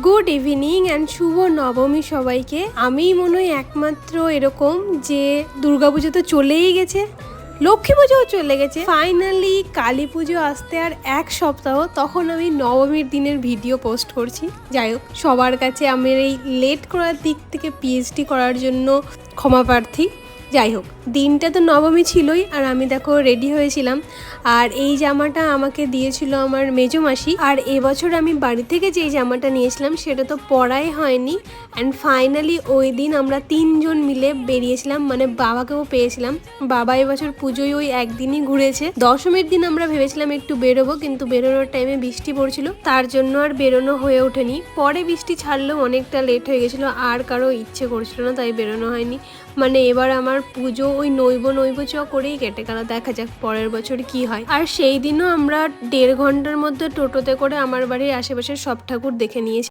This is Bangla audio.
গুড ইভিনিং অ্যান্ড শুভ নবমী সবাইকে। আমি মনে হয় একমাত্র এরকম যে দুর্গাপুজো তো চলেই গেছে, লক্ষ্মী পুজোও চলে গেছে, ফাইনালি কালী পুজো আসতে আর এক সপ্তাহ, তখন আমি নবমীর দিনের ভিডিও পোস্ট করছি। যাই হোক, সবার কাছে আমার এই লেট করার দিক থেকে পিএইচডি করার জন্য ক্ষমা প্রার্থী। যাই হোক, দিনটা তো নবমী ছিলই, আর আমি দেখো রেডি হয়েছিলাম। আর এই জামাটা আমাকে দিয়েছিল আমার মেজো মাসি। আর এবছর আমি বাড়ি থেকে যেই জামাটা নিয়েছিলাম সেটা তো পরাই হয়নি। অ্যান্ড ফাইনালি ওই দিন আমরা 3 জন মিলে বেরিয়েছিলাম, মানে বাবাকেও পেয়েছিলাম। বাবা এবছর পুজোয় ওই একদিনই ঘুরেছে। দশমীর দিন আমরা ভেবেছিলাম একটু বেরোবো, কিন্তু বেরোনোর টাইমে বৃষ্টি পড়ছিল, তার জন্য আর বেরোনো হয়ে ওঠেনি। পরে বৃষ্টি ছাড়লেও অনেকটা লেট হয়ে গেছিলো, আর কারো ইচ্ছে করছিল না, তাই বেরোনো হয়নি। মানে এবার আমার পুজো ওই নৈব চ করেই কেটে গেল। দেখা যাক পরের বছর কি হয়। আর সেই দিনও আমরা 1.5 ঘন্টার মধ্যে টোটোতে করে আমার বাড়ির আশেপাশের সব ঠাকুর দেখে নিয়েছি।